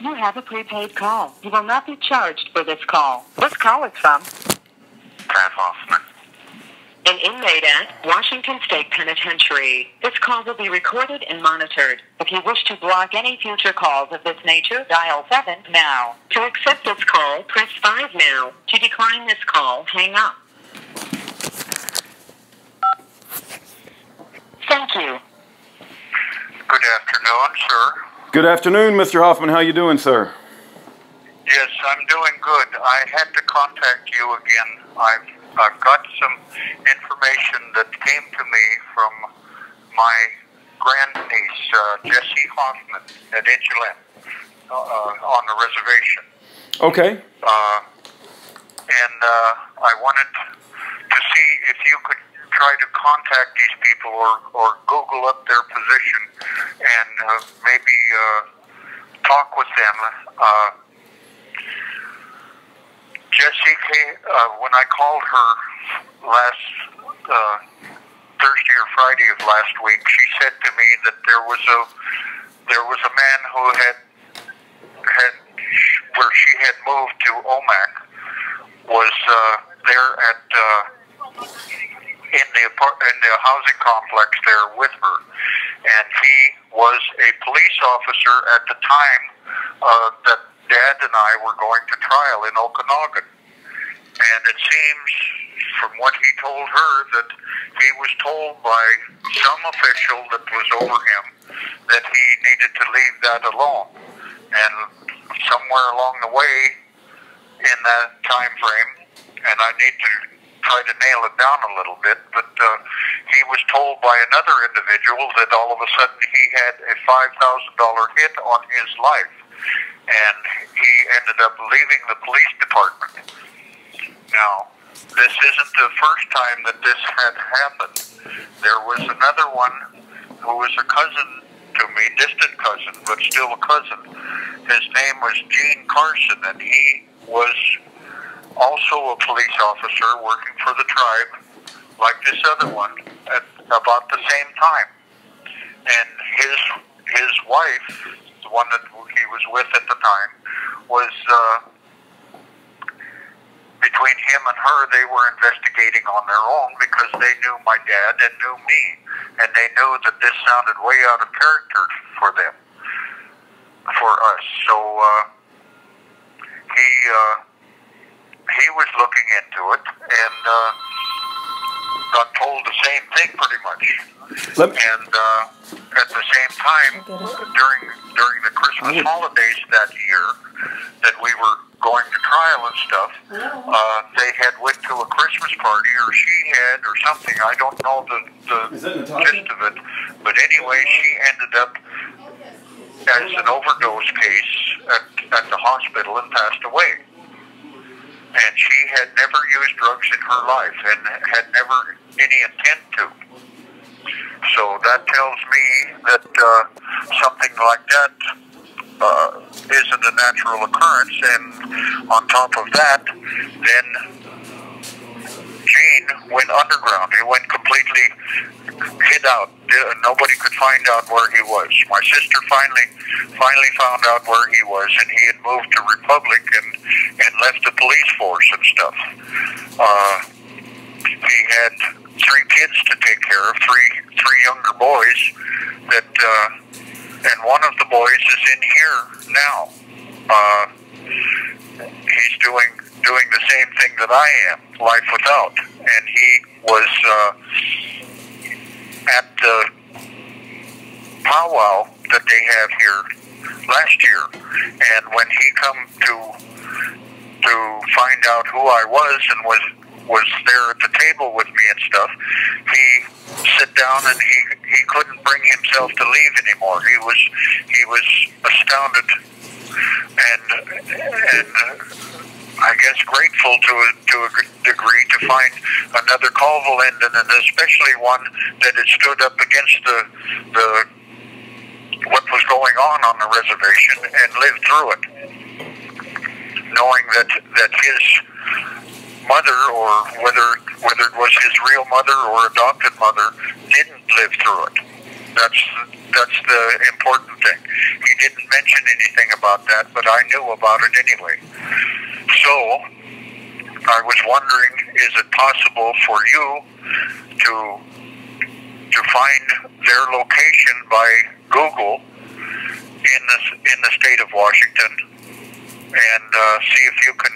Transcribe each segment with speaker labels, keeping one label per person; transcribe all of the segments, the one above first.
Speaker 1: You have a prepaid call. You will not be charged for this call. This call is from
Speaker 2: Hoffman.
Speaker 1: an inmate at Washington State Penitentiary. This call will be recorded and monitored. If you wish to block any future calls of this nature, dial 7 now. To accept this call, press 5 now. To decline this call, hang up. Thank you.
Speaker 2: Good afternoon, sir.
Speaker 3: Good afternoon, Mr. Hoffman. How you doing, sir?
Speaker 2: Yes, I'm doing good. I had to contact you again. I've got some information that came to me from my grandniece, Jessie Hoffman, at Insulin, on the reservation.
Speaker 3: Okay.
Speaker 2: I wanted to see if you could try to contact these people or Google up their position and maybe talk with them. Jessie, when I called her last Thursday or Friday of last week, she said to me that there was a man who had where she had moved to Omak was there at in the housing complex there with her, and he was a police officer at the time that Dad and I were going to trial in Okanagan. And it seems, from what he told her, that he was told by some official that was over him that he needed to leave that alone. And somewhere along the way in that time frame, and I need to try to nail it down a little bit, but he was told by another individual that all of a sudden he had a $5,000 hit on his life, and he ended up leaving the police department. Now, this isn't the first time that this had happened. There was another one who was a cousin to me, distant cousin, but still a cousin. His name was Carson, and he was also a police officer working for the tribe, like this other one, at about the same time. And his wife, the one that he was with at the time, was between him and her, they were investigating on their own because they knew my dad and knew me, and they knew that this sounded way out of character for them, for us. So he was looking into it and got told the same thing pretty much. And at the same time, during the Christmas holidays that year that we were going to trial and stuff, they had went to a Christmas party, or she had, or something. I don't know the gist of it. But anyway, she ended up as an overdose case at the hospital and passed away. And she had never used drugs in her life and had never any intent to. So that tells me that something like that isn't a natural occurrence. And on top of that, then Gene went underground. He went completely hid out. Nobody could find out where he was. My sister finally found out where he was, and he had moved to Republic and left the police force and stuff. He had 3 kids to take care of, three younger boys that and one of the boys is in here now. He's doing the same thing that I am, life without. And he was at the powwow that they have here last year. And when he come to find out who I was and was there at the table with me and stuff, he sat down and he couldn't bring himself to leave anymore. He was astounded and I guess grateful to a degree to find another Colville-Linden, and especially one that had stood up against the what was going on the reservation and lived through it, knowing that his mother, or whether it was his real mother or adopted mother, didn't live through it. That's the important thing. He didn't mention anything about that, but I knew about it anyway. So I was wondering, is it possible for you to find their location by Google in the state of Washington, and see if you can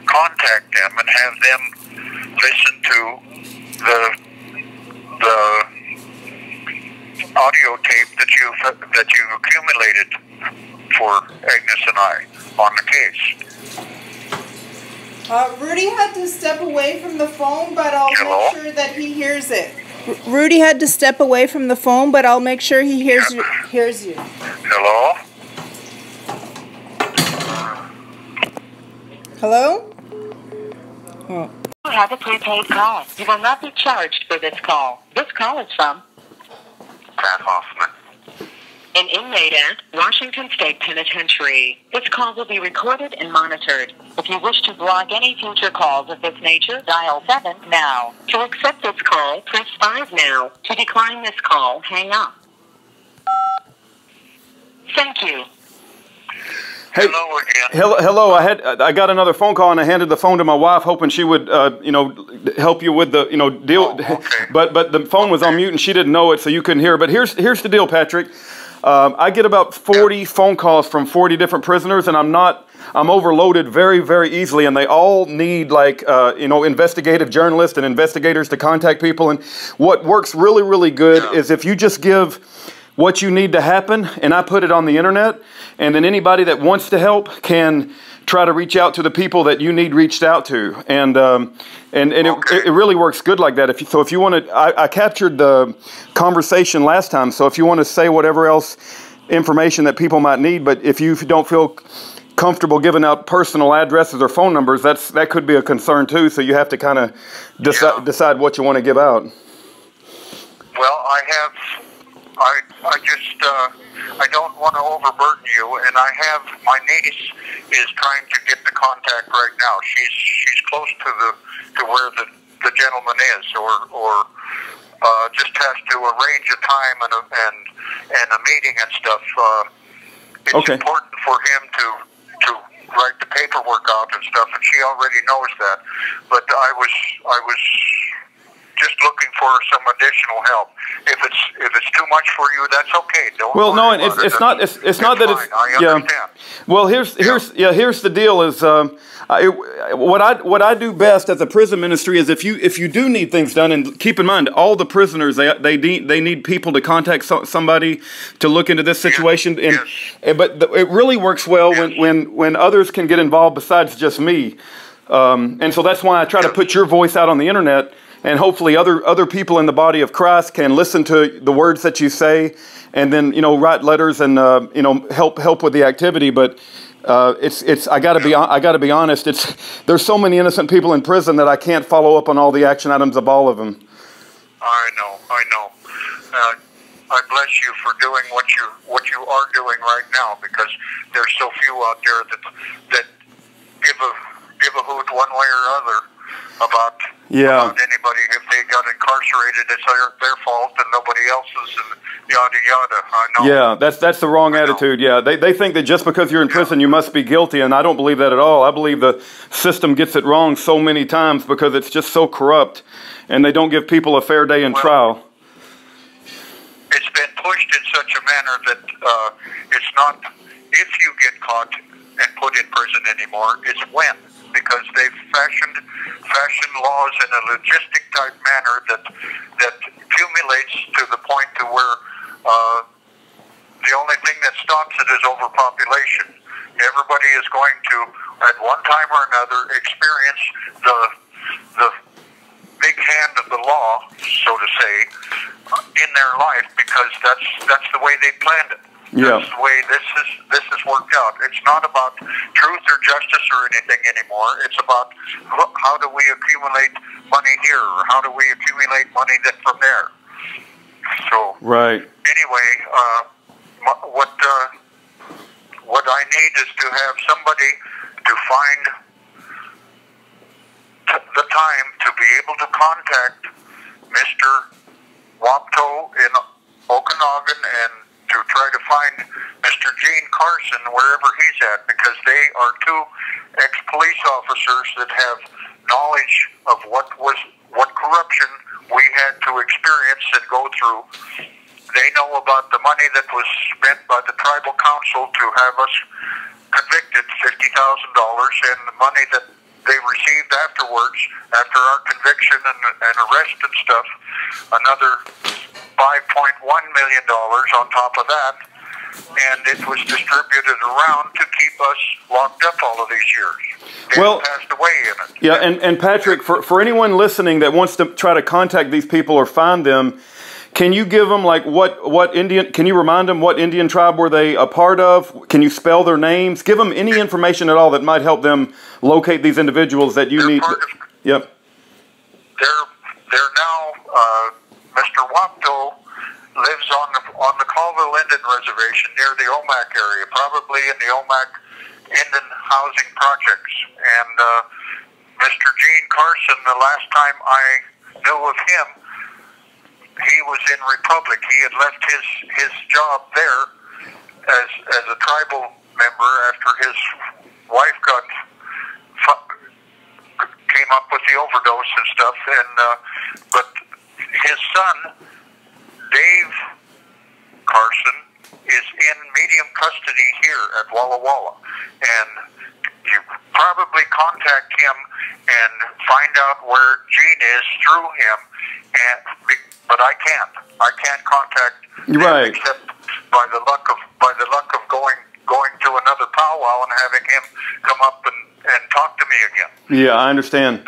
Speaker 2: contact them and have them listen to the audio tape that you accumulated for Agnes and I on the case.
Speaker 4: Rudy had to step away from the phone, but I'll
Speaker 2: Hello?
Speaker 4: make sure that he hears it. Rudy had to step away from the phone, but I'll make sure he hears you.
Speaker 2: Hello?
Speaker 4: Hello? Oh.
Speaker 1: You have a prepaid call. You will not be charged for this call. This call is from
Speaker 2: Pat Hoffman.
Speaker 1: an inmate at Washington State Penitentiary. This call will be recorded and monitored. If you wish to block any future calls of this nature, dial 7 now. To accept this call, press 5 now. To decline this call, hang up. Thank you.
Speaker 3: Hey,
Speaker 2: Hello again.
Speaker 3: hello. I got another phone call, and I handed the phone to my wife, hoping she would, help you with the, deal.
Speaker 2: Oh, okay.
Speaker 3: But the phone was on mute, and she didn't know it, so you couldn't hear. But here's the deal, Patrick. I get about 40 phone calls from 40 different prisoners, and I'm overloaded very, very easily, and they all need investigative journalists and investigators to contact people. And what works really, really good is if you just give what you need to happen, and I put it on the internet, and then anybody that wants to help can try to reach out to the people that you need reached out to, and it really works good like that. If you want to, I captured the conversation last time, so if you want to say whatever else information that people might need, but if you don't feel comfortable giving out personal addresses or phone numbers, that could be a concern too. So you have to kind of decide what you want to give out.
Speaker 2: Well, I don't want to overburden you, and my niece is trying to get the contact right now. She's close to where the gentleman is, or just has to arrange a time and a meeting and stuff. It's important for him to write the paperwork out and stuff, and she already knows that. But I was just looking for some additional help. If it's too much for you, that's okay. Don't
Speaker 3: Well, no,
Speaker 2: worry
Speaker 3: and
Speaker 2: about
Speaker 3: it's not that
Speaker 2: fine. I understand.
Speaker 3: Well, here's the deal is what I do best as a prison ministry is if you do need things done, and keep in mind all the prisoners they need people to contact somebody to look into this situation, but it really works well when others can get involved besides just me, and so that's why I try to put your voice out on the internet. And hopefully other people in the body of Christ can listen to the words that you say, and then write letters and help with the activity. But I gotta be honest. There's so many innocent people in prison that I can't follow up on all the action items of all of them.
Speaker 2: I know. I bless you for doing what you are doing right now, because there's so few out there that give a hoot one way or other about anybody. If they got incarcerated, it's their fault and nobody else's, and yada yada. I know.
Speaker 3: Yeah, that's the wrong attitude. Yeah, they think that just because you're in prison you must be guilty, and I don't believe that at all. I believe the system gets it wrong so many times because it's just so corrupt, and they don't give people a fair day in trial.
Speaker 2: It's been pushed in such a manner that it's not if you get caught and put in prison anymore, it's when. Because they've fashioned laws in a logistic type manner that accumulates to the point to where the only thing that stops it is overpopulation. Everybody is going to, at one time or another, experience the big hand of the law, so to say, in their life, because that's the way they planned it.
Speaker 3: Yeah.
Speaker 2: That's the way this has worked out. It's not about truth or justice or anything anymore. It's about how do we accumulate money here, or how do we accumulate money from there. So
Speaker 3: right.
Speaker 2: Anyway, what I need is to have somebody to find the time to be able to contact Mr. Wapado Okanagan and to try to find Mr. Gene Carson wherever he's at, because they are two ex-police officers that have knowledge of what corruption we had to experience and go through. They know about the money that was spent by the tribal council to have us convicted, $50,000, and the money that they received afterwards, after our conviction and arrest and stuff, another $5.1 million on top of that, and it was distributed around to keep us locked up all of these years. Well, passed away in it.
Speaker 3: Yeah, and Patrick, for anyone listening that wants to try to contact these people or find them, can you give them like what Indian? Can you remind them what Indian tribe were they a part of? Can you spell their names? Give them any information at all that might help them locate these individuals that you need. Yep.
Speaker 2: They're now Mr. Wapado lives on the Colville Indian Reservation near the Omak area, probably in the Omak Indian housing projects. And Mr. Gene Carson, the last time I knew of him, he was in Republic. He had left his job there as a tribal member after his wife came up with the overdose and stuff. And but his son, Dave Carson, is in medium custody here at Walla Walla, and you probably contact him and find out where Gene is through him. But I can't contact him except by the luck of going to another powwow and having him come up and talk to me again.
Speaker 3: Yeah, I understand.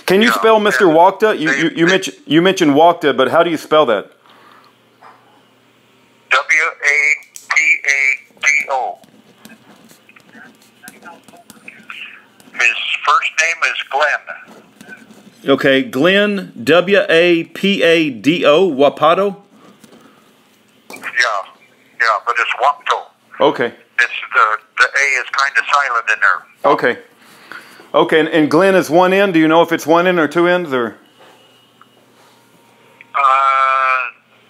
Speaker 3: Can you spell Mr. Wakta? You mentioned Wakta, but how do you spell that?
Speaker 2: Wapado. His first name is Glen.
Speaker 3: Okay, Glen, Wapado, Wapado?
Speaker 2: Yeah, but it's Wapado.
Speaker 3: Okay.
Speaker 2: It's the A is kind of silent in there.
Speaker 3: Okay. Okay, and Glen is one end. Do you know if it's one end or two ends, or?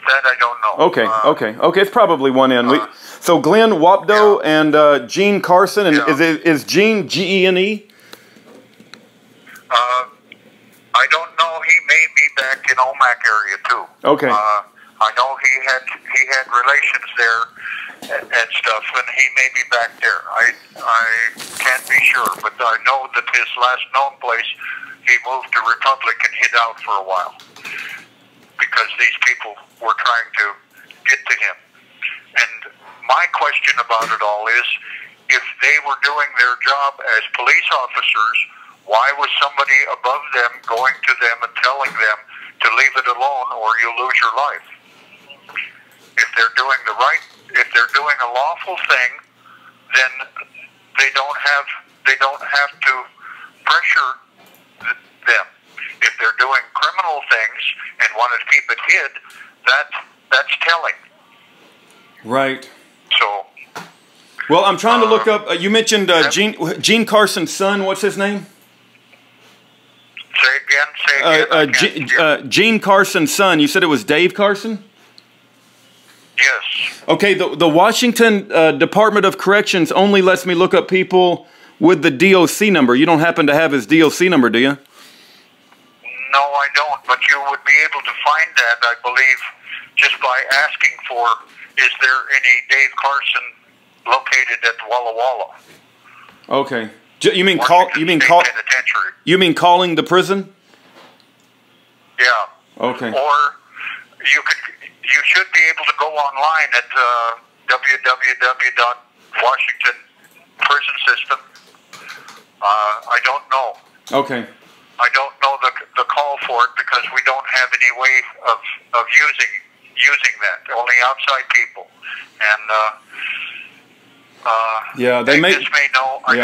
Speaker 2: That I don't know.
Speaker 3: Okay. It's probably one end. So Glen Wapado and Gene Carson, and is Gene Gene?
Speaker 2: I don't know. He may be back in Omak area too.
Speaker 3: Okay.
Speaker 2: I know he had relations there and stuff, and he may be back there. I can't be sure, but I know that his last known place, he moved to Republic and hid out for a while because these people were trying to get to him. And my question about it all is, if they were doing their job as police officers, why was somebody above them going to them and telling them to leave it alone or you'll lose your life? If they're doing if they're doing a lawful thing, then they don't have to pressure them. If they're doing criminal things and want to keep it hid, that's telling.
Speaker 3: Right.
Speaker 2: So.
Speaker 3: Well, I'm trying to look up. You mentioned Gene Carson's son. What's his name?
Speaker 2: Say again.
Speaker 3: Gene Carson's son. You said it was Dave Carson?
Speaker 2: Yes.
Speaker 3: Okay, the Washington Department of Corrections only lets me look up people with the DOC number. You don't happen to have his DOC number, do you?
Speaker 2: No, I don't, but you would be able to find that, I believe, just by asking for, is there any Dave Carson located at Walla Walla?
Speaker 3: Okay. You mean calling the prison?
Speaker 2: Yeah.
Speaker 3: Okay.
Speaker 2: Or you should be able to go online at www.Washington Prison System. I don't know.
Speaker 3: Okay.
Speaker 2: I don't know the call for it because we don't have any way of using that. Only outside people. And
Speaker 3: yeah, they may
Speaker 2: know. I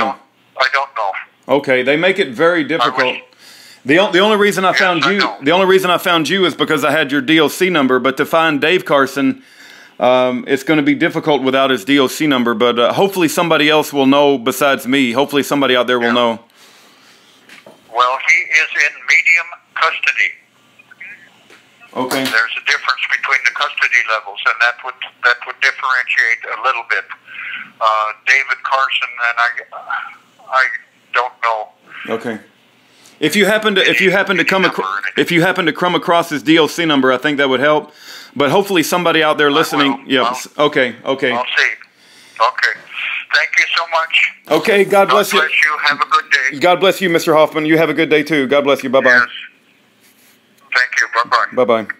Speaker 2: don't know.
Speaker 3: Okay, they make it very difficult. The only reason I found you is because I had your DOC number. But to find Dave Carson, it's going to be difficult without his DOC number. But hopefully somebody else will know besides me. Hopefully somebody out there will know.
Speaker 2: Well, he is in medium custody.
Speaker 3: Okay.
Speaker 2: There's a difference between the custody levels, and that would differentiate a little bit. David Carson and I don't know.
Speaker 3: Okay. If you happen to come across his DOC number, I think that would help. But hopefully somebody out there listening. Yeah. Okay. Okay.
Speaker 2: I'll see. Okay. Thank you so much.
Speaker 3: Okay. God bless you.
Speaker 2: God bless you. Have a good day.
Speaker 3: God bless you, Mr. Hoffman. You have a good day too. God bless you. Bye bye.
Speaker 2: Yes. Thank you. Bye bye.
Speaker 3: Bye bye.